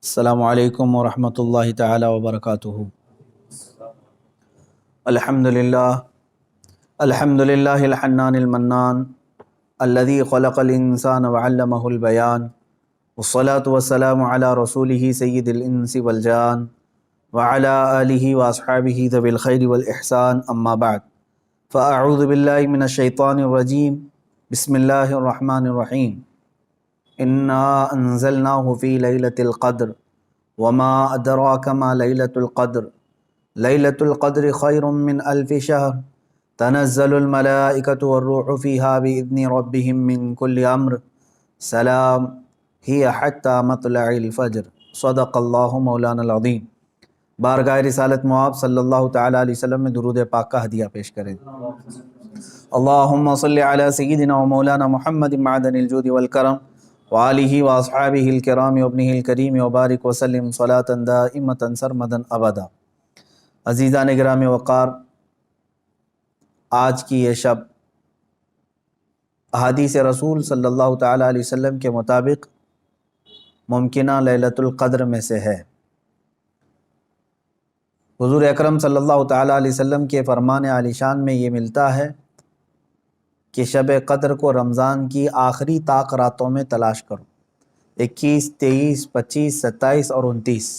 السلام علیکم ورحمۃ اللہ تعالی وبرکاتہ۔ الحمد للہ الحنان المنان الذي خلق الانسان وعلمه البیان والصلاة والسلام علی رسولہ سید الانس والجان وعلی آلہ واصحابہ ذوی الخیر والاحسان، اما بعد فاعوذ باللہ من الشیطان الرجیم، بسم اللہ الرحمن الرحیم۔ انا انزلناہ فی لیلۃ القدر وما ادراک ما لیلۃ القدر لیلۃ القدر خیر من الف شہر تنزل الملائکۃ والروح فیہا باذن ربہم من کل امر سلام ہی حتی مطلع الفجر، صدق اللہ مولانا العظیم۔ بارگاہ رسالت مآب صلی اللہ تعالیٰ علیہ وسلم میں درود پاک کا ہدیہ پیش کریں۔ اللہم صلی علی سیدنا و مولانا محمد معدن الجود والکرم وآلہ واصحابہ الکرام وابنہ الکریم وبارک وسلم صلاۃ دائمۃ سرمدا ابدا۔ عزیزان گرامی وقار، آج کی یہ شب احادیث رسول صلی اللہ تعالیٰ علیہ وسلم کے مطابق ممکنہ لیلۃ القدر میں سے ہے۔ حضور اکرم صلی اللہ تعالیٰ علیہ وسلم کے فرمان عالی شان میں یہ ملتا ہے کہ شب قدر کو رمضان کی آخری طاق راتوں میں تلاش کرو، 21، 23، 25، 27 اور 29۔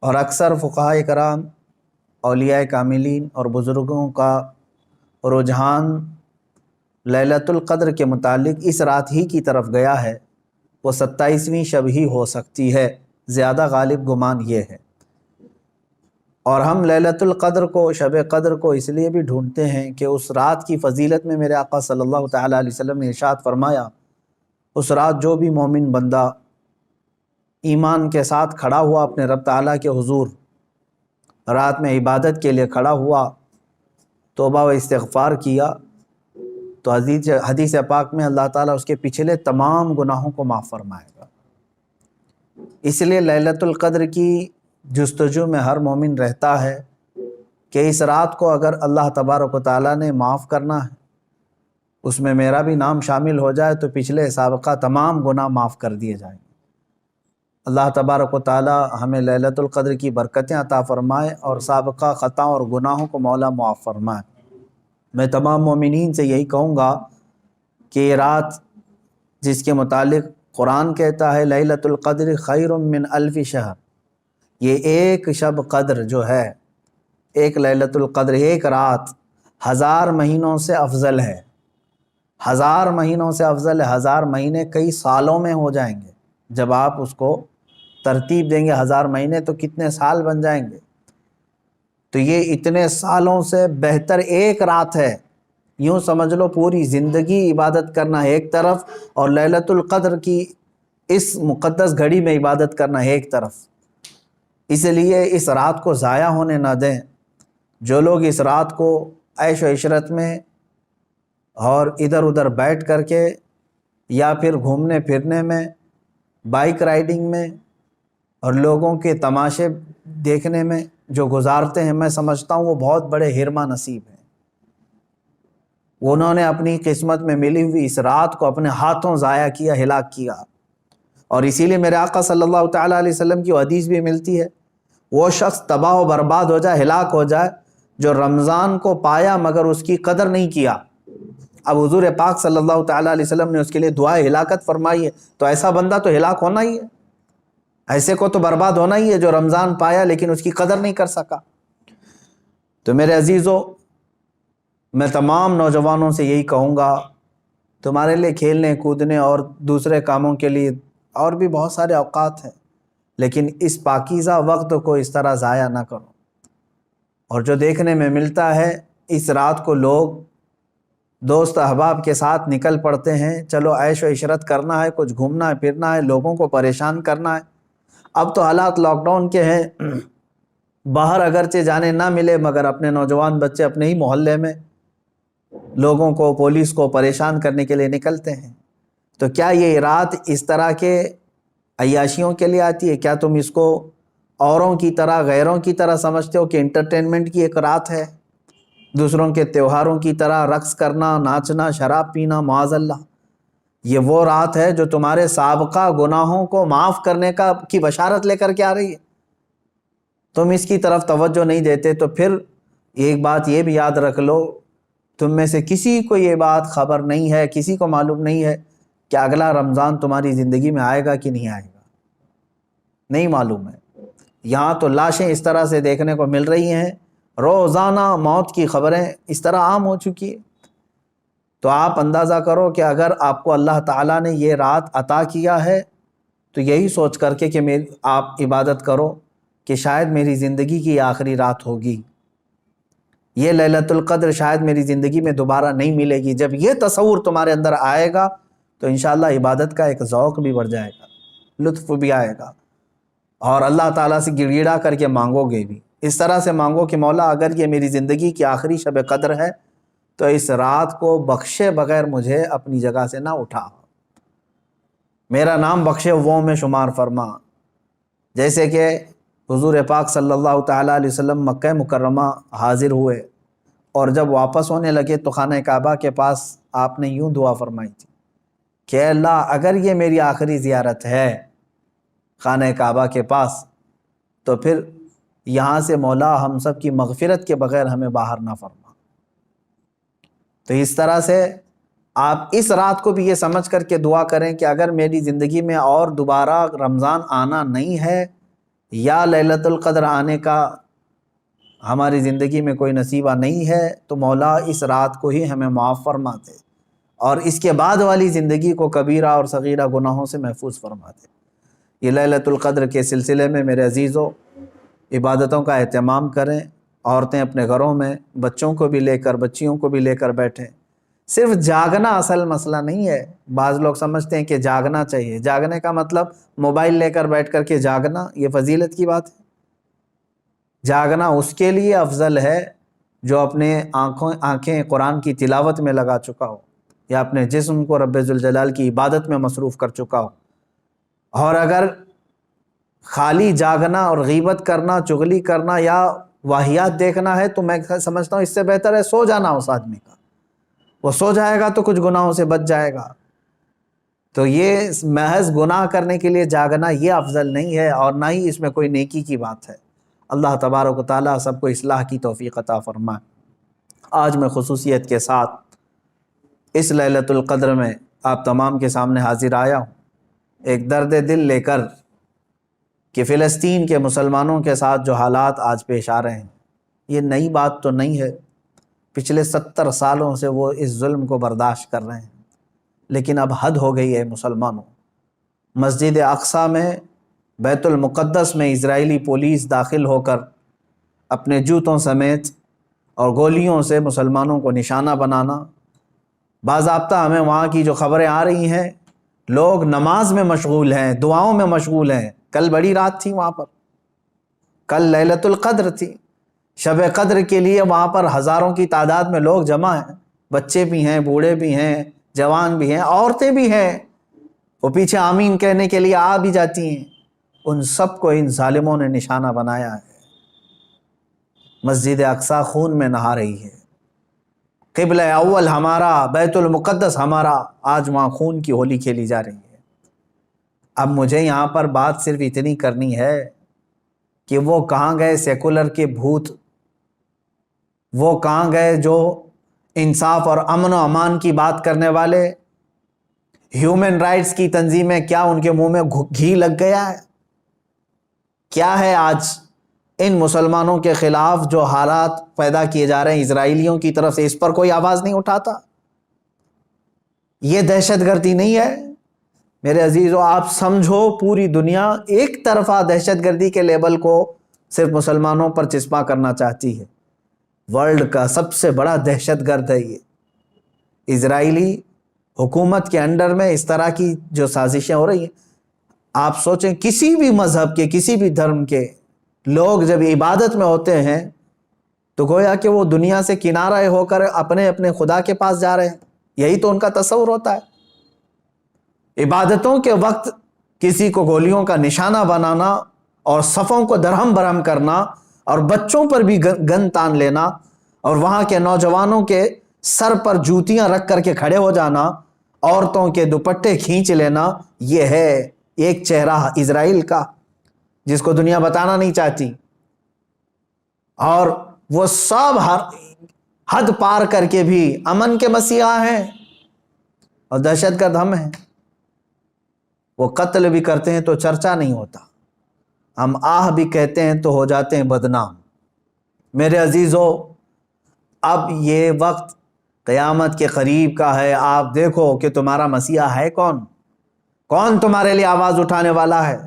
اور اکثر فقہائے کرام، اولیاء کاملین اور بزرگوں کا رجحان لیلۃ القدر کے متعلق اس رات ہی کی طرف گیا ہے، وہ 27ویں شب ہی ہو سکتی ہے، زیادہ غالب گمان یہ ہے۔ اور ہم لیلۃ القدر کو، شب قدر کو اس لیے بھی ڈھونڈتے ہیں کہ اس رات کی فضیلت میں میرے آقا صلی اللہ تعالیٰ علیہ وسلم نے ارشاد فرمایا، اس رات جو بھی مومن بندہ ایمان کے ساتھ کھڑا ہوا اپنے رب تعالیٰ کے حضور، رات میں عبادت کے لیے کھڑا ہوا، توبہ و استغفار کیا، تو حدیث پاک میں اللہ تعالیٰ اس کے پچھلے تمام گناہوں کو معاف فرمائے گا۔ اس لیے لیلۃ القدر کی جستجو میں ہر مومن رہتا ہے کہ اس رات کو اگر اللہ تبارک و تعالیٰ نے معاف کرنا ہے، اس میں میرا بھی نام شامل ہو جائے تو پچھلے سابقہ تمام گناہ معاف کر دیے جائیں گے۔ اللہ تبارک و تعالیٰ ہمیں لیلۃ القدر کی برکتیں عطا فرمائے اور سابقہ خطاؤں اور گناہوں کو مولا معاف فرمائے۔ میں تمام مومنین سے یہی کہوں گا کہ یہ رات جس کے متعلق قرآن کہتا ہے لیلۃ القدر خیر من الف شہر، یہ ایک شب قدر جو ہے، ایک لیلۃ القدر، ایک رات 1000 مہینوں سے افضل ہے۔ 1000 مہینوں سے افضل ہے۔ 1000 مہینے کئی سالوں میں ہو جائیں گے۔ جب آپ اس کو ترتیب دیں گے 1000 مہینے تو کتنے سال بن جائیں گے؟ تو یہ اتنے سالوں سے بہتر ایک رات ہے۔ یوں سمجھ لو پوری زندگی عبادت کرنا ہے ایک طرف، اور لیلۃ القدر کی اس مقدس گھڑی میں عبادت کرنا ہے ایک طرف۔ اس لیے اس رات کو ضائع ہونے نہ دیں۔ جو لوگ اس رات کو عیش و عشرت میں اور ادھر ادھر بیٹھ کر کے یا پھر گھومنے پھرنے میں، بائک رائڈنگ میں اور لوگوں کے تماشے دیکھنے میں جو گزارتے ہیں، میں سمجھتا ہوں وہ بہت بڑے حرمہ نصیب ہیں۔ انہوں نے اپنی قسمت میں ملی ہوئی اس رات کو اپنے ہاتھوں ضائع کیا، ہلاک کیا۔ اور اسی لیے میرے آقا صلی اللہ تعالیٰ علیہ وسلم کی حدیث بھی ملتی ہے، وہ شخص تباہ و برباد ہو جائے، ہلاک ہو جائے جو رمضان کو پایا مگر اس کی قدر نہیں کیا۔ اب حضور پاک صلی اللہ تعالیٰ علیہ وسلم نے اس کے لیے دعائے ہلاکت فرمائی ہے، تو ایسا بندہ تو ہلاک ہونا ہی ہے، ایسے کو تو برباد ہونا ہی ہے جو رمضان پایا لیکن اس کی قدر نہیں کر سکا۔ تو میرے عزیزو، میں تمام نوجوانوں سے یہی کہوں گا، تمہارے لیے کھیلنے کودنے اور دوسرے کاموں کے لیے اور بھی بہت سارے اوقات ہیں، لیکن اس پاکیزہ وقت کو اس طرح ضائع نہ کرو۔ اور جو دیکھنے میں ملتا ہے، اس رات کو لوگ دوست احباب کے ساتھ نکل پڑتے ہیں، چلو عیش و عشرت کرنا ہے، کچھ گھومنا ہے پھرنا ہے، لوگوں کو پریشان کرنا ہے۔ اب تو حالات لاک ڈاؤن کے ہیں، باہر اگرچہ جانے نہ ملے مگر اپنے نوجوان بچے اپنے ہی محلے میں لوگوں کو، پولیس کو پریشان کرنے کے لیے نکلتے ہیں۔ تو کیا یہ رات اس طرح کے عیاشیوں کے لیے آتی ہے؟ کیا تم اس کو اوروں کی طرح، غیروں کی طرح سمجھتے ہو کہ انٹرٹینمنٹ کی ایک رات ہے، دوسروں کے تہواروں کی طرح رقص کرنا، ناچنا، شراب پینا، معاذ اللہ؟ یہ وہ رات ہے جو تمہارے سابقہ گناہوں کو معاف کرنے کی بشارت لے کر کے آ رہی ہے، تم اس کی طرف توجہ نہیں دیتے۔ تو پھر ایک بات یہ بھی یاد رکھ لو، تم میں سے کسی کو یہ بات خبر نہیں ہے، کسی کو معلوم نہیں ہے کہ اگلا رمضان تمہاری زندگی میں آئے گا کہ نہیں آئے گا، نہیں معلوم ہے۔ یہاں تو لاشیں اس طرح سے دیکھنے کو مل رہی ہیں، روزانہ موت کی خبریں اس طرح عام ہو چکی ہے۔ تو آپ اندازہ کرو کہ اگر آپ کو اللہ تعالیٰ نے یہ رات عطا کیا ہے تو یہی سوچ کر کے کہ آپ عبادت کرو کہ شاید میری زندگی کی آخری رات ہوگی، یہ لیلۃ القدر شاید میری زندگی میں دوبارہ نہیں ملے گی۔ جب یہ تصور تمہارے اندر آئے گا تو انشاءاللہ عبادت کا ایک ذوق بھی بڑھ جائے گا، لطف بھی آئے گا، اور اللہ تعالیٰ سے گڑ گڑا کر کے مانگو گے بھی۔ اس طرح سے مانگو کہ مولا اگر یہ میری زندگی کی آخری شب قدر ہے تو اس رات کو بخشے بغیر مجھے اپنی جگہ سے نہ اٹھا، میرا نام بخشے وہ میں شمار فرما۔ جیسے کہ حضور پاک صلی اللہ تعالیٰ علیہ وسلم مکہ مکرمہ حاضر ہوئے اور جب واپس ہونے لگے تو خانہ کعبہ کے پاس آپ نے یوں دعا فرمائی تھی کہ اللہ اگر یہ میری آخری زیارت ہے خانہ کعبہ کے پاس تو پھر یہاں سے مولا ہم سب کی مغفرت کے بغیر ہمیں باہر نہ فرما۔ تو اس طرح سے آپ اس رات کو بھی یہ سمجھ کر کے دعا کریں کہ اگر میری زندگی میں اور دوبارہ رمضان آنا نہیں ہے یا لیلۃ القدر آنے کا ہماری زندگی میں کوئی نصیبہ نہیں ہے تو مولا اس رات کو ہی ہمیں معاف فرما دے اور اس کے بعد والی زندگی کو کبیرہ اور صغیرہ گناہوں سے محفوظ فرما دے۔ یہ لیلۃ القدر کے سلسلے میں میرے عزیزوں عبادتوں کا اہتمام کریں، عورتیں اپنے گھروں میں بچوں کو بھی لے کر بچیوں کو بھی لے کر بیٹھیں۔ صرف جاگنا اصل مسئلہ نہیں ہے، بعض لوگ سمجھتے ہیں کہ جاگنا چاہیے، جاگنے کا مطلب موبائل لے کر بیٹھ کر کے جاگنا، یہ فضیلت کی بات ہے۔ جاگنا اس کے لیے افضل ہے جو اپنے آنکھیں قرآن کی تلاوت میں لگا چکا ہو یا اپنے جسم کو رب ذوالجلال کی عبادت میں مصروف کر چکا ہو۔ اور اگر خالی جاگنا اور غیبت کرنا، چغلی کرنا یا واہیات دیکھنا ہے تو میں سمجھتا ہوں اس سے بہتر ہے سو جانا اس آدمی کا، وہ سو جائے گا تو کچھ گناہوں سے بچ جائے گا۔ تو یہ محض گناہ کرنے کے لیے جاگنا یہ افضل نہیں ہے اور نہ ہی اس میں کوئی نیکی کی بات ہے۔ اللہ تبارک و تعالیٰ سب کو اصلاح کی توفیق عطا فرمائے۔ آج میں خصوصیت کے ساتھ اس لیلۃ القدر میں آپ تمام کے سامنے حاضر آیا ہوں ایک درد دل لے کر کہ فلسطین کے مسلمانوں کے ساتھ جو حالات آج پیش آ رہے ہیں یہ نئی بات تو نہیں ہے، پچھلے 70 سالوں سے وہ اس ظلم کو برداشت کر رہے ہیں، لیکن اب حد ہو گئی ہے مسلمانوں۔ مسجد اقصیٰ میں بیت المقدس میں اسرائیلی پولیس داخل ہو کر اپنے جوتوں سمیت اور گولیوں سے مسلمانوں کو نشانہ بنانا، باضابطہ ہمیں وہاں کی جو خبریں آ رہی ہیں لوگ نماز میں مشغول ہیں، دعاؤں میں مشغول ہیں۔ کل بڑی رات تھی وہاں پر، کل لیلۃ القدر تھی، شب قدر کے لیے وہاں پر ہزاروں کی تعداد میں لوگ جمع ہیں، بچے بھی ہیں، بوڑھے بھی ہیں، جوان بھی ہیں، عورتیں بھی ہیں، وہ پیچھے آمین کہنے کے لیے آ بھی جاتی ہیں۔ ان سب کو ان ظالموں نے نشانہ بنایا ہے۔ مسجد اقصیٰ خون میں نہا رہی ہے، قبلہ اول ہمارا، بیت المقدس ہمارا، آج وہاں خون کی ہولی کھیلی جا رہی ہے۔ اب مجھے یہاں پر بات صرف اتنی کرنی ہے کہ وہ کہاں گئے سیکولر کے بھوت، وہ کہاں گئے جو انصاف اور امن و امان کی بات کرنے والے، ہیومن رائٹس کی تنظیمیں، کیا ان کے منہ میں گھی لگ گیا ہے؟ کیا ہے آج ان مسلمانوں کے خلاف جو حالات پیدا کیے جا رہے ہیں اسرائیلیوں کی طرف سے، اس پر کوئی آواز نہیں اٹھاتا؟ یہ دہشت گردی نہیں ہے میرے عزیزو؟ آپ سمجھو پوری دنیا ایک طرفہ دہشت گردی کے لیبل کو صرف مسلمانوں پر چسپاں کرنا چاہتی ہے۔ ورلڈ کا سب سے بڑا دہشت گرد ہے یہ اسرائیلی حکومت کے انڈر میں اس طرح کی جو سازشیں ہو رہی ہیں۔ آپ سوچیں کسی بھی مذہب کے، کسی بھی دھرم کے لوگ جب عبادت میں ہوتے ہیں تو گویا کہ وہ دنیا سے کنارہ ہو کر اپنے اپنے خدا کے پاس جا رہے ہیں، یہی تو ان کا تصور ہوتا ہے۔ عبادتوں کے وقت کسی کو گولیوں کا نشانہ بنانا اور صفوں کو درہم برہم کرنا اور بچوں پر بھی گن تان لینا اور وہاں کے نوجوانوں کے سر پر جوتیاں رکھ کر کے کھڑے ہو جانا عورتوں کے دوپٹے کھینچ لینا، یہ ہے ایک چہرہ اسرائیل کا جس کو دنیا بتانا نہیں چاہتی، اور وہ سب حد پار کر کے بھی امن کے مسیحا ہیں اور دہشت گرد ہم ہیں۔ وہ قتل بھی کرتے ہیں تو چرچا نہیں ہوتا، ہم آہ بھی کہتے ہیں تو ہو جاتے ہیں بدنام۔ میرے عزیزو، اب یہ وقت قیامت کے قریب کا ہے، آپ دیکھو کہ تمہارا مسیحا ہے کون تمہارے لیے آواز اٹھانے والا ہے۔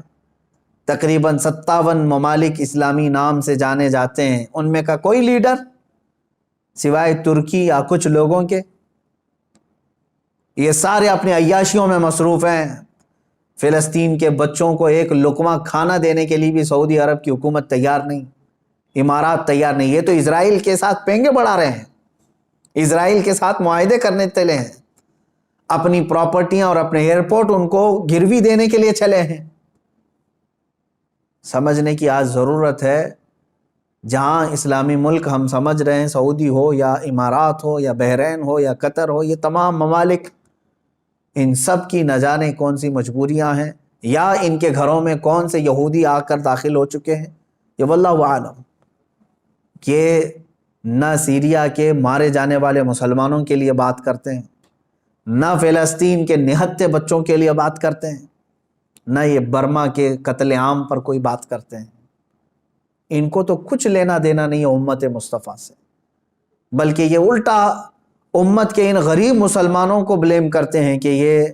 تقریباً 57 ممالک اسلامی نام سے جانے جاتے ہیں، ان میں کا کوئی لیڈر سوائے ترکی یا کچھ لوگوں کے؟ یہ سارے اپنے عیاشیوں میں مصروف ہیں۔ فلسطین کے بچوں کو ایک لقمہ کھانا دینے کے لیے بھی سعودی عرب کی حکومت تیار نہیں، امارات تیار نہیں۔ یہ تو اسرائیل کے ساتھ پینگے بڑھا رہے ہیں، اسرائیل کے ساتھ معاہدے کرنے چلے ہیں، اپنی پراپرٹیاں اور اپنے ایئرپورٹ ان کو گروی دینے کے لیے چلے ہیں۔ سمجھنے کی آج ضرورت ہے، جہاں اسلامی ملک ہم سمجھ رہے ہیں، سعودی ہو یا امارات ہو یا بحرین ہو یا قطر ہو، یہ تمام ممالک، ان سب کی نہ جانے کون سی مجبوریاں ہیں، یا ان کے گھروں میں کون سے یہودی آ کر داخل ہو چکے ہیں، یہ واللہ عالم۔ کہ نہ سیریا کے مارے جانے والے مسلمانوں کے لیے بات کرتے ہیں، نہ فلسطین کے نہتے بچوں کے لیے بات کرتے ہیں، نہ یہ برما کے قتل عام پر کوئی بات کرتے ہیں۔ ان کو تو کچھ لینا دینا نہیں ہے امت مصطفیٰ سے، بلکہ یہ الٹا امت کے ان غریب مسلمانوں کو بلیم کرتے ہیں کہ یہ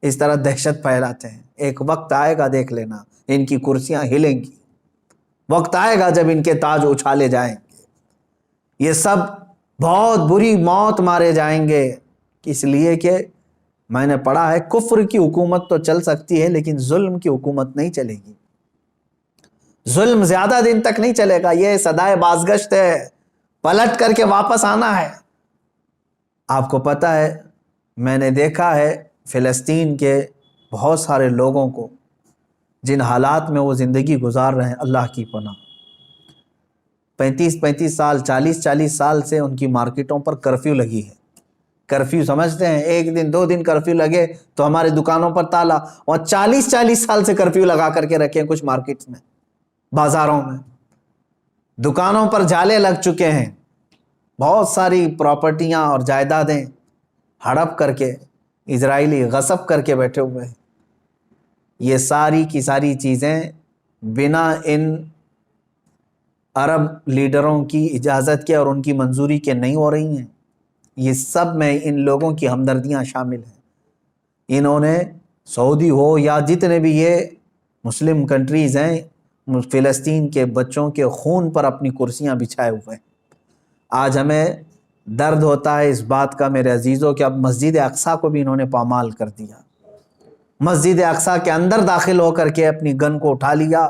اس طرح دہشت پھیلاتے ہیں۔ ایک وقت آئے گا، دیکھ لینا، ان کی کرسیاں ہلیں گی، وقت آئے گا جب ان کے تاج اچھالے جائیں گے، یہ سب بہت بری موت مارے جائیں گے۔ اس لیے کہ میں نے پڑھا ہے، کفر کی حکومت تو چل سکتی ہے لیکن ظلم کی حکومت نہیں چلے گی، ظلم زیادہ دن تک نہیں چلے گا، یہ صدائے بازگشت ہے، پلٹ کر کے واپس آنا ہے۔ آپ کو پتہ ہے، میں نے دیکھا ہے فلسطین کے بہت سارے لوگوں کو جن حالات میں وہ زندگی گزار رہے ہیں، اللہ کی پناہ، 35 سال 40 سال سے ان کی مارکیٹوں پر کرفیو لگی ہے۔ کرفیو سمجھتے ہیں، ایک دن 2 دن کرفیو لگے تو ہمارے دکانوں پر تالا، اور 40 سال سے کرفیو لگا کر کے رکھے ہیں کچھ مارکیٹس میں، بازاروں میں، دکانوں پر جالے لگ چکے ہیں، بہت ساری پراپرٹیاں اور جائیدادیں ہڑپ کر کے اسرائیلی غصب کر کے بیٹھے ہوئے ہیں۔ یہ ساری کی ساری چیزیں بنا ان عرب لیڈروں کی اجازت کے اور ان کی منظوری کے نہیں ہو رہی ہیں۔ یہ سب میں ان لوگوں کی ہمدردیاں شامل ہیں۔ انہوں نے سعودی ہو یا جتنے بھی یہ مسلم کنٹریز ہیں، فلسطین کے بچوں کے خون پر اپنی کرسیاں بچھائے ہوئے ہیں۔ آج ہمیں درد ہوتا ہے اس بات کا میرے عزیزوں کہ اب مسجد اقصیٰ کو بھی انہوں نے پامال کر دیا، مسجد اقصیٰ کے اندر داخل ہو کر کے اپنی گن کو اٹھا لیا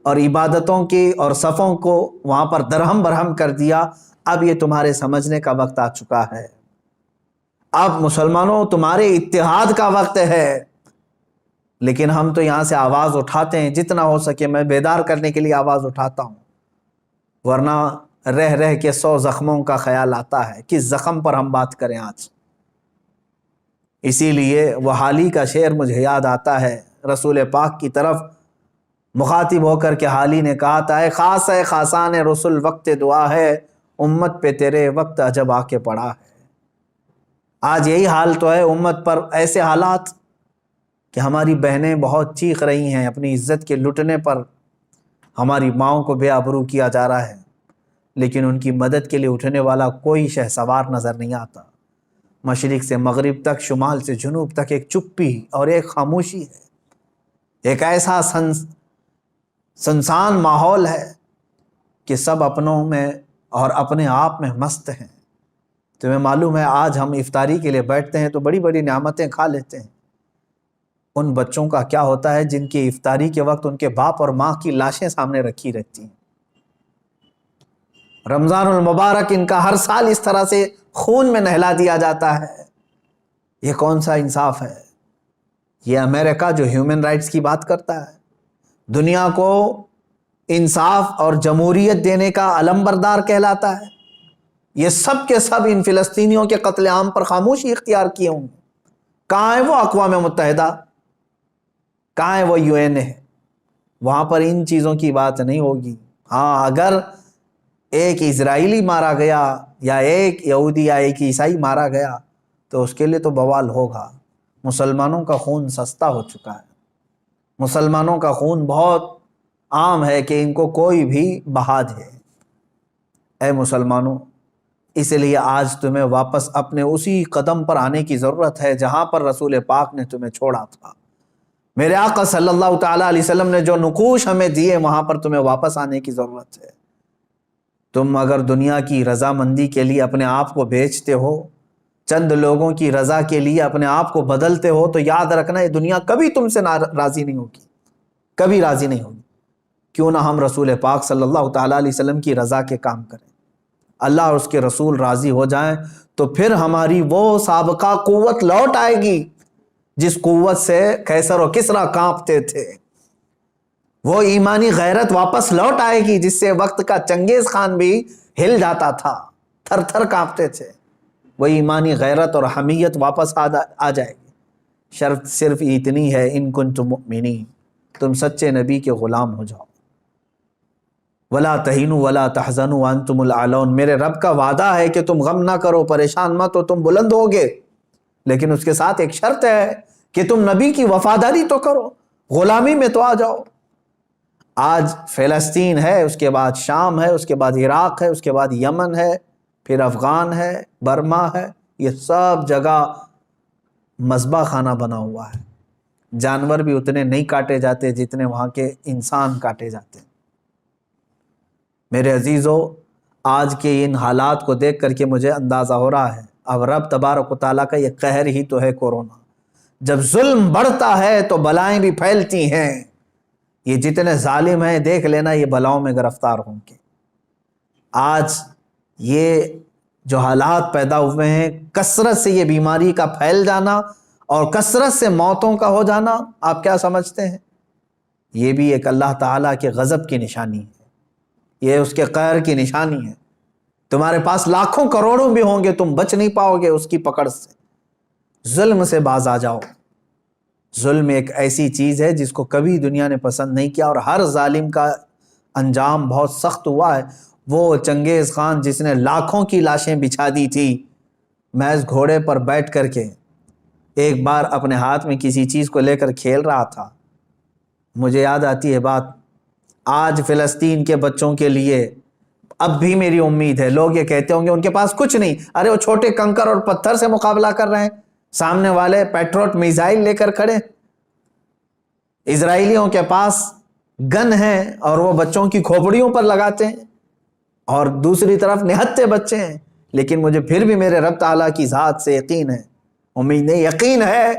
اور عبادتوں کی اور صفوں کو وہاں پر درہم برہم کر دیا۔ اب یہ تمہارے سمجھنے کا وقت آ چکا ہے، اب مسلمانوں تمہارے اتحاد کا وقت ہے۔ لیکن ہم تو یہاں سے آواز اٹھاتے ہیں، جتنا ہو سکے میں بیدار کرنے کے لیے آواز اٹھاتا ہوں، ورنہ رہ رہ کے 100 زخموں کا خیال آتا ہے، کس زخم پر ہم بات کریں آج۔ اسی لیے وہ حالی کا شعر مجھے یاد آتا ہے، رسول پاک کی طرف مخاطب ہو کر کے حالی نے کہا تھا، اے خاص ہے خاصان رسول وقت دعا ہے، امت پہ تیرے وقت عجب آ کے پڑا ہے۔ آج یہی حال تو ہے امت پر، ایسے حالات کہ ہماری بہنیں بہت چیخ رہی ہیں اپنی عزت کے لٹنے پر، ہماری ماؤں کو بے آبرو کیا جا رہا ہے، لیکن ان کی مدد کے لیے اٹھنے والا کوئی شہسوار نظر نہیں آتا۔ مشرق سے مغرب تک، شمال سے جنوب تک ایک چپی اور ایک خاموشی ہے، ایک ایسا سنسان ماحول ہے کہ سب اپنوں میں اور اپنے آپ میں مست ہیں۔ تمہیں معلوم ہے آج ہم افطاری کے لیے بیٹھتے ہیں تو بڑی بڑی نعمتیں کھا لیتے ہیں، ان بچوں کا کیا ہوتا ہے جن کی افطاری کے وقت ان کے باپ اور ماں کی لاشیں سامنے رکھی رہتی ہیں؟ رمضان المبارک ان کا ہر سال اس طرح سے خون میں نہلا دیا جاتا ہے، یہ کون سا انصاف ہے؟ یہ امریکہ جو ہیومن رائٹس کی بات کرتا ہے، دنیا کو انصاف اور جمہوریت دینے کا علم بردار کہلاتا ہے، یہ سب کے سب ان فلسطینیوں کے قتل عام پر خاموشی اختیار کیے ہوں گے، کہاں ہے وہ اقوام متحدہ، کہاں ہے وہ UN ہے؟ وہاں پر ان چیزوں کی بات نہیں ہوگی۔ ہاں اگر ایک اسرائیلی مارا گیا یا ایک یہودی یا ایک عیسائی مارا گیا تو اس کے لیے تو بوال ہوگا۔ مسلمانوں کا خون سستا ہو چکا ہے، مسلمانوں کا خون بہت عام ہے کہ ان کو کوئی بھی بہا دے۔ اے مسلمانوں، اس لیے آج تمہیں واپس اپنے اسی قدم پر آنے کی ضرورت ہے جہاں پر رسول پاک نے تمہیں چھوڑا تھا۔ میرے آقا صلی اللہ تعالیٰ علیہ وسلم نے جو نقوش ہمیں دیے وہاں پر تمہیں واپس آنے کی ضرورت ہے۔ تم اگر دنیا کی رضامندی کے لیے اپنے آپ کو بیچتے ہو، چند لوگوں کی رضا کے لیے اپنے آپ کو بدلتے ہو، تو یاد رکھنا یہ دنیا کبھی تم سے راضی نہیں ہوگی، کبھی راضی نہیں ہوگی۔ کیوں نہ ہم رسول پاک صلی اللہ تعالیٰ علیہ وسلم کی رضا کے کام کریں، اللہ اور اس کے رسول راضی ہو جائیں، تو پھر ہماری وہ سابقہ قوت لوٹ آئے گی جس قوت سے قیصر و کسریٰ کانپتے تھے۔ وہ ایمانی غیرت واپس لوٹ آئے گی جس سے وقت کا چنگیز خان بھی ہل جاتا تھا، تھر تھر کانپتے تھے۔ وہ ایمانی غیرت اور حمیت واپس آ جائے گی۔ شرط صرف اتنی ہے، ان کنتم مؤمنین، تم سچے نبی کے غلام ہو جاؤ۔ ولا تہینوا ولا تحزنوا وانتم الاعلون، میرے رب کا وعدہ ہے کہ تم غم نہ کرو، پریشان مت ہو، تم بلند ہوگے، لیکن اس کے ساتھ ایک شرط ہے کہ تم نبی کی وفاداری تو کرو، غلامی میں تو آ جاؤ۔ آج فلسطین ہے، اس کے بعد شام ہے، اس کے بعد عراق ہے، اس کے بعد یمن ہے، پھر افغان ہے، برما ہے، یہ سب جگہ مذبح خانہ بنا ہوا ہے۔ جانور بھی اتنے نہیں کاٹے جاتے جتنے وہاں کے انسان کاٹے جاتے ہیں۔ میرے عزیزو، آج کے ان حالات کو دیکھ کر کے مجھے اندازہ ہو رہا ہے اب رب تبارک و تعالیٰ کا یہ قہر ہی تو ہے کورونا۔ جب ظلم بڑھتا ہے تو بلائیں بھی پھیلتی ہیں۔ یہ جتنے ظالم ہیں دیکھ لینا یہ بلاؤں میں گرفتار ہوں گے۔ آج یہ جو حالات پیدا ہوئے ہیں، کثرت سے یہ بیماری کا پھیل جانا اور کثرت سے موتوں کا ہو جانا، آپ کیا سمجھتے ہیں؟ یہ بھی ایک اللہ تعالیٰ کے غضب کی نشانی ہے، یہ اس کے قہر کی نشانی ہے۔ تمہارے پاس لاکھوں کروڑوں بھی ہوں گے، تم بچ نہیں پاؤ گے اس کی پکڑ سے۔ ظلم سے باز آ جاؤ۔ ظلم ایک ایسی چیز ہے جس کو کبھی دنیا نے پسند نہیں کیا، اور ہر ظالم کا انجام بہت سخت ہوا ہے۔ وہ چنگیز خان جس نے لاکھوں کی لاشیں بچھا دی تھی محض گھوڑے پر بیٹھ کر کے، ایک بار اپنے ہاتھ میں کسی چیز کو لے کر کھیل رہا تھا۔ مجھے یاد آتی ہے بات، آج فلسطین کے بچوں کے لیے اب بھی میری امید ہے۔ لوگ یہ کہتے ہوں گے ان کے پاس کچھ نہیں، ارے وہ چھوٹے کنکر اور پتھر سے مقابلہ کر رہے ہیں، سامنے والے پیٹروٹ میزائل لے کر کھڑے۔ اسرائیلیوں کے پاس گن ہیں اور وہ بچوں کی کھوپڑیوں پر لگاتے ہیں، اور دوسری طرف نہتے بچے ہیں۔ لیکن مجھے پھر بھی میرے رب تعالیٰ کی ذات سے یقین ہے، امید نہیں، یقین ہے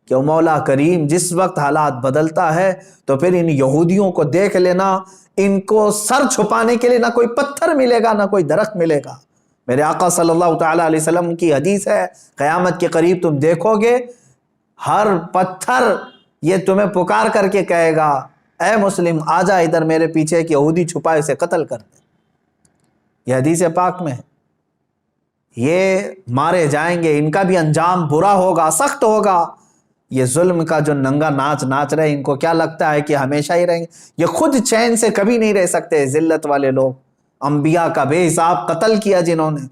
کہ وہ مولا کریم جس وقت حالات بدلتا ہے تو پھر ان یہودیوں کو دیکھ لینا، ان کو سر چھپانے کے لیے نہ کوئی پتھر ملے گا نہ کوئی درخت ملے گا۔ میرے آقا صلی اللہ تعالیٰ علیہ وسلم کی حدیث ہے، قیامت کے قریب تم دیکھو گے ہر پتھر یہ تمہیں پکار کر کے کہے گا، اے مسلم آ جا ادھر میرے پیچھے، ایک یہودی چھپا اسے قتل کر دے۔ یہ حدیث پاک میں ہے، یہ مارے جائیں گے، ان کا بھی انجام برا ہوگا، سخت ہوگا۔ یہ ظلم کا جو ننگا ناچ ناچ رہے، ان کو کیا لگتا ہے کہ ہمیشہ ہی رہیں گے؟ یہ خود چین سے کبھی نہیں رہ سکتے۔ ذلت والے لوگ، انبیاء کا بے حساب قتل کیا جنہوں نے،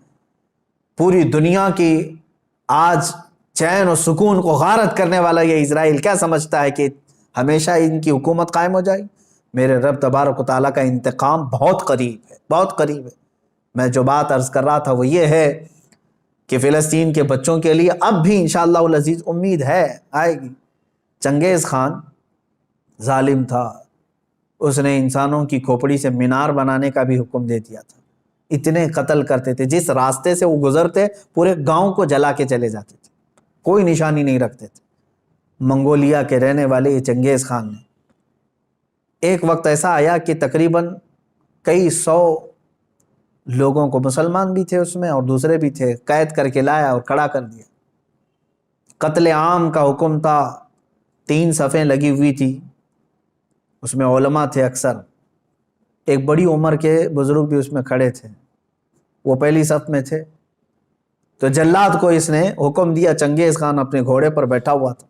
پوری دنیا کی آج چین و سکون کو غارت کرنے والا یہ اسرائیل کیا سمجھتا ہے کہ ہمیشہ ان کی حکومت قائم ہو جائے؟ میرے رب تبارک و تعالیٰ کا انتقام بہت قریب ہے، بہت قریب ہے۔ میں جو بات عرض کر رہا تھا وہ یہ ہے کہ فلسطین کے بچوں کے لیے اب بھی انشاءاللہ العزیز امید ہے، آئے گی۔ چنگیز خان ظالم تھا، اس نے انسانوں کی کھوپڑی سے مینار بنانے کا بھی حکم دے دیا تھا۔ اتنے قتل کرتے تھے، جس راستے سے وہ گزرتے پورے گاؤں کو جلا کے چلے جاتے تھے، کوئی نشانی نہیں رکھتے تھے۔ منگولیا کے رہنے والے یہ چنگیز خان نے ایک وقت ایسا آیا کہ تقریباً کئی 100 لوگوں کو، مسلمان بھی تھے اس میں اور دوسرے بھی تھے، قید کر کے لایا اور کھڑا کر دیا۔ قتل عام کا حکم تھا، 3 صفیں لگی ہوئی تھی، اس میں علماء تھے اکثر، ایک بڑی عمر کے بزرگ بھی اس میں کھڑے تھے، وہ پہلی صف میں تھے۔ تو جلاد کو اس نے حکم دیا، چنگیز خان اپنے گھوڑے پر بیٹھا ہوا تھا،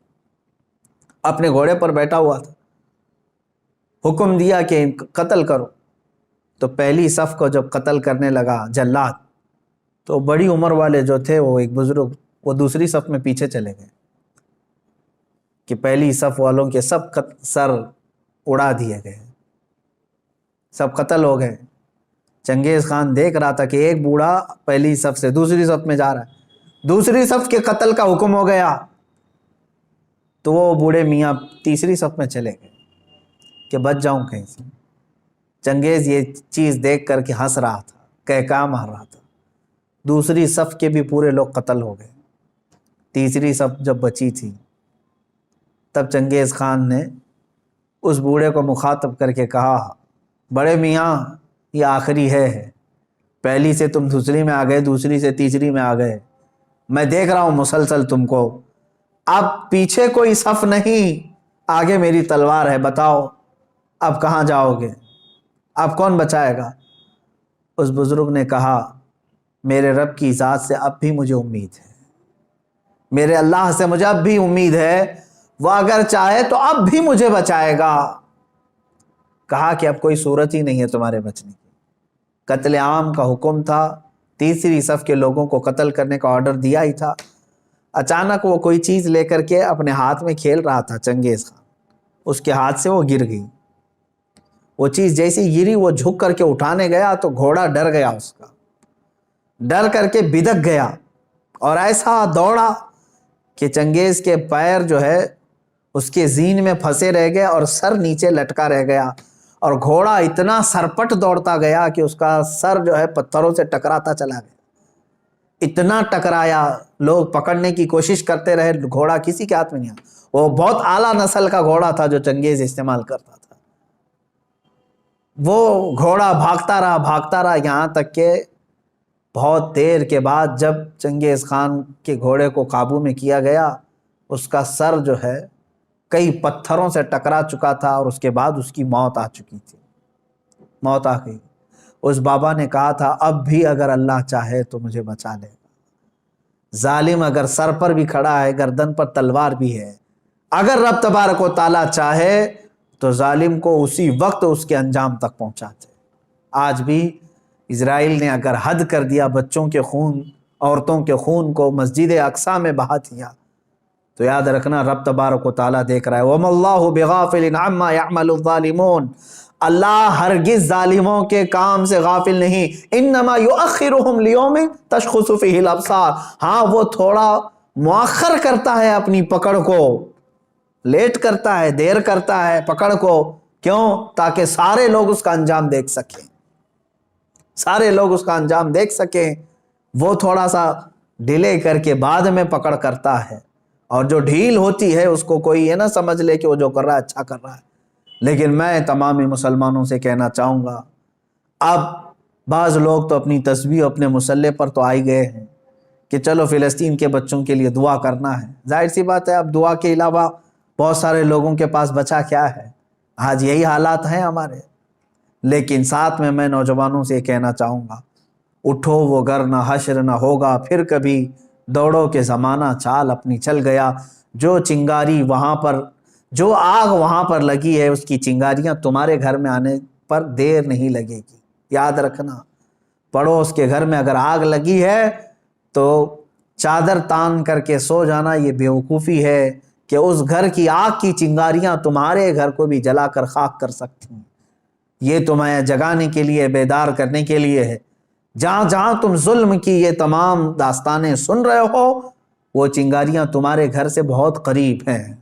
حکم دیا کہ قتل کرو۔ تو پہلی صف کو جب قتل کرنے لگا جلاد، تو بڑی عمر والے جو تھے، وہ ایک بزرگ، وہ دوسری صف میں پیچھے چلے گئے کہ پہلی صف والوں کے سب سر اڑا دیے گئے، سب قتل ہو گئے۔ چنگیز خان دیکھ رہا تھا کہ ایک بوڑھا پہلی صف سے دوسری صف میں جا رہا ہے، دوسری صف کے قتل کا حکم ہو گیا، تو وہ بوڑھے میاں تیسری صف میں چلے گئے کہ بچ جاؤں کہیں سے۔ چنگیز یہ چیز دیکھ کر کے ہنس رہا تھا، کہکا مار رہا تھا، دوسری صف کے بھی پورے لوگ قتل ہو گئے، تیسری صف جب بچی تھی، تب چنگیز خان نے اس بوڑھے کو مخاطب کر کے کہا، بڑے میاں یہ آخری ہے، پہلی سے تم دوسری میں آ گئے، دوسری سے تیسری میں آ گئے، میں دیکھ رہا ہوں مسلسل تم کو، اب پیچھے کوئی صف نہیں، آگے میری تلوار ہے، بتاؤ اب کہاں جاؤ گے، اب کون بچائے گا؟ اس بزرگ نے کہا، میرے رب کی ذات سے اب بھی مجھے امید ہے، میرے اللہ سے مجھے اب بھی امید ہے، وہ اگر چاہے تو اب بھی مجھے بچائے گا۔ کہا کہ اب کوئی صورت ہی نہیں ہے تمہارے بچنے کی، قتل عام کا حکم تھا، تیسری صف کے لوگوں کو قتل کرنے کا آرڈر دیا ہی تھا۔ اچانک وہ کوئی چیز لے کر کے اپنے ہاتھ میں کھیل رہا تھا چنگیز خان، اس کے ہاتھ سے وہ گر گئی، وہ چیز جیسی گری وہ جھک کر کے اٹھانے گیا تو گھوڑا ڈر گیا، اس کا ڈر کر کے بدک گیا اور ایسا دوڑا کہ چنگیز کے پیر جو ہے اس کے زین میں پھنسے رہ گئے اور سر نیچے لٹکا رہ گیا، اور گھوڑا اتنا سرپٹ دوڑتا گیا کہ اس کا سر جو ہے پتھروں سے ٹکراتا چلا گیا، اتنا ٹکرایا، لوگ پکڑنے کی کوشش کرتے رہے، گھوڑا کسی کے ہاتھ میں نہیں آیا۔ وہ بہت اعلیٰ نسل کا گھوڑا تھا جو چنگیز استعمال کرتا تھا۔ وہ گھوڑا بھاگتا رہا یہاں تک کہ بہت دیر کے بعد جب چنگیز خان کے گھوڑے کو قابو میں کیا گیا، اس کا سر جو ہے کئی پتھروں سے ٹکرا چکا تھا اور اس کے بعد اس کی موت آ چکی تھی، موت آ گئی۔ اس بابا نے کہا تھا، اب بھی اگر اللہ چاہے تو مجھے بچا لے گا، ظالم اگر سر پر بھی کھڑا ہے، گردن پر تلوار بھی ہے، اگر رب تبارک و تعالیٰ چاہے تو ظالم کو اسی وقت اس کے انجام تک پہنچاتے۔ آج بھی اسرائیل نے اگر حد کر دیا، بچوں کے خون، عورتوں کے خون کو مسجد اقصی میں بہا دیا، تو یاد رکھنا رب تبارک و تعالیٰ دیکھ رہا ہے۔ وَمَا اللَّهُ بِغَافِلٍ عَمَّا يَعْمَلُ الظَّالِمُونَ، اللہ ہرگز ظالموں کے کام سے غافل نہیں۔ إِنَّمَا يُؤَخِّرُهُمْ لِيَوْمٍ تَشْخُصُ فِيهِ الْأَبْصَارُ، ہاں وہ تھوڑا مؤخر کرتا ہے اپنی پکڑ کو، لیٹ کرتا ہے، دیر کرتا ہے پکڑ کو، کیوں؟ تاکہ سارے لوگ اس کا انجام دیکھ سکیں، سارے لوگ اس کا انجام دیکھ سکیں۔ وہ تھوڑا سا ڈیلے کر کے بعد میں پکڑ کرتا ہے، اور جو ڈھیل ہوتی ہے اس کو کوئی یہ نہ سمجھ لے کہ وہ جو کر رہا ہے اچھا کر رہا ہے۔ لیکن میں تمام مسلمانوں سے کہنا چاہوں گا، اب بعض لوگ تو اپنی تسبیح اپنے مسلح پر تو آئی گئے ہیں کہ چلو فلسطین کے بچوں کے لیے دعا کرنا ہے۔ ظاہر سی بات ہے، اب دعا کے علاوہ بہت سارے لوگوں کے پاس بچا کیا ہے، آج یہی حالات ہیں ہمارے۔ لیکن ساتھ میں نوجوانوں سے کہنا چاہوں گا، اٹھو وہ گر نہ حشر نہ ہوگا پھر کبھی، دوڑو کے زمانہ چال اپنی چل گیا، جو چنگاری وہاں پر، جو آگ وہاں پر لگی ہے، اس کی چنگاریاں تمہارے گھر میں آنے پر دیر نہیں لگے گی۔ یاد رکھنا، پڑوس کے گھر میں اگر آگ لگی ہے تو چادر تان کر کے سو جانا یہ بیوقوفی ہے کہ اس گھر کی آگ کی چنگاریاں تمہارے گھر کو بھی جلا کر خاک کر سکتی ہیں۔ یہ تمہیں جگانے کے لیے، بیدار کرنے کے لیے ہے۔ جہاں جہاں تم ظلم کی یہ تمام داستانیں سن رہے ہو، وہ چنگاریاں تمہارے گھر سے بہت قریب ہیں،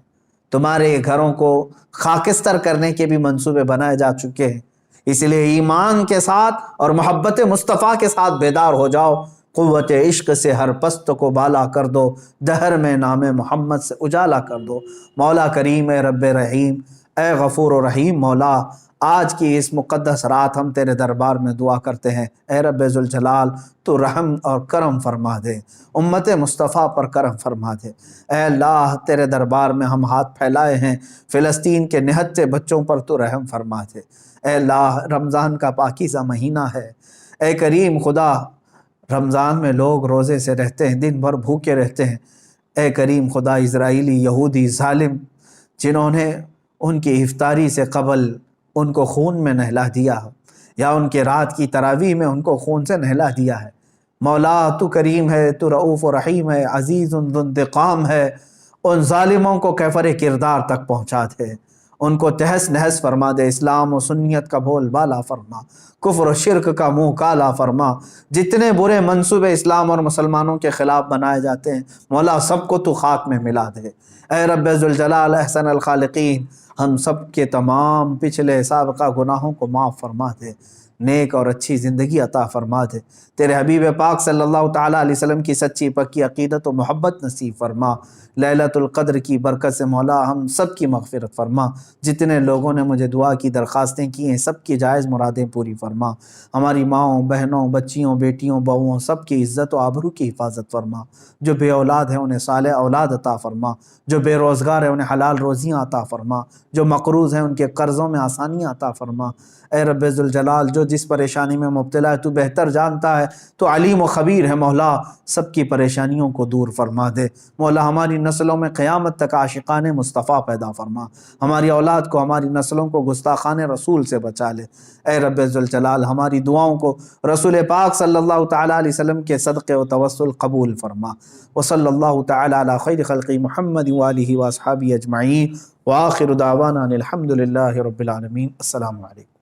تمہارے گھروں کو خاکستر کرنے کے بھی منصوبے بنائے جا چکے ہیں۔ اس لیے ایمان کے ساتھ اور محبت مصطفیٰ کے ساتھ بیدار ہو جاؤ، قوت عشق سے ہر پست کو بالا کر دو، دہر میں نام محمد سے اجالا کر دو۔ مولا کریم، اے رب رحیم، اے غفور و رحیم مولا، آج کی اس مقدس رات ہم تیرے دربار میں دعا کرتے ہیں، اے رب ذوالجلال تو رحم اور کرم فرما دے، امت مصطفیٰ پر کرم فرما دے۔ اے اللہ، تیرے دربار میں ہم ہاتھ پھیلائے ہیں، فلسطین کے نہتے بچوں پر تو رحم فرما دے۔ اے اللہ، رمضان کا پاکیزہ مہینہ ہے، اے کریم خدا، رمضان میں لوگ روزے سے رہتے ہیں، دن بھر بھوکے رہتے ہیں۔ اے کریم خدا، اسرائیلی یہودی ظالم جنہوں نے ان کی افطاری سے قبل ان کو خون میں نہلا دیا یا ان کے رات کی تراویح میں ان کو خون سے نہلا دیا ہے، مولا تو کریم ہے، تو رؤوف و رحیم ہے، عزیز ذو انتقام ہے، ان ظالموں کو کیفر کردار تک پہنچا دے، ان کو تہس نہس فرما دے، اسلام و سنیت کا بول بالا فرما، کفر و شرک کا منہ کالا فرما، جتنے برے منصوبے اسلام اور مسلمانوں کے خلاف بنائے جاتے ہیں مولا سب کو تو خاک میں ملا دے۔ اے رب ذوالجلال احسن الخالقین، ہم سب کے تمام پچھلے سابقہ گناہوں کو معاف فرما دے، نیک اور اچھی زندگی عطا فرما دے، تیرے حبیب پاک صلی اللہ تعالیٰ علیہ وسلم کی سچی پکی عقیدت و محبت نصیب فرما، لیلۃ القدر کی برکت سے مولا ہم سب کی مغفرت فرما، جتنے لوگوں نے مجھے دعا کی درخواستیں کی ہیں سب کی جائز مرادیں پوری فرما، ہماری ماؤں بہنوں بچیوں بیٹیوں بہوؤں سب کی عزت و آبرو کی حفاظت فرما، جو بے اولاد ہیں انہیں صالح اولاد عطا فرما، جو بے روزگار ہیں انہیں حلال روزیاں عطا فرما، جو مقروض ہیں ان کے قرضوں میں آسانیاں عطا فرما۔ اے رب ذوالجلال، جو جس پریشانی میں مبتلا ہے تو بہتر جانتا ہے، تو علیم و خبیر ہے، مولا سب کی پریشانیوں کو دور فرما دے۔ مولا ہماری نسلوں میں قیامت تک عاشقان مصطفیٰ پیدا فرما، ہماری اولاد کو ہماری نسلوں کو گستاخان رسول سے بچا لے۔ اے رب ذوالجلال، ہماری دعاؤں کو رسول پاک صلی اللہ تعالیٰ علیہ وسلم کے صدقے و توسل قبول فرما۔ وصلی اللہ تعالیٰ علی خیر خلق محمد وآلہ واصحابہ اجمعین، وآخر دعوانا ان الحمد للہ رب العالمین۔ السلام علیکم۔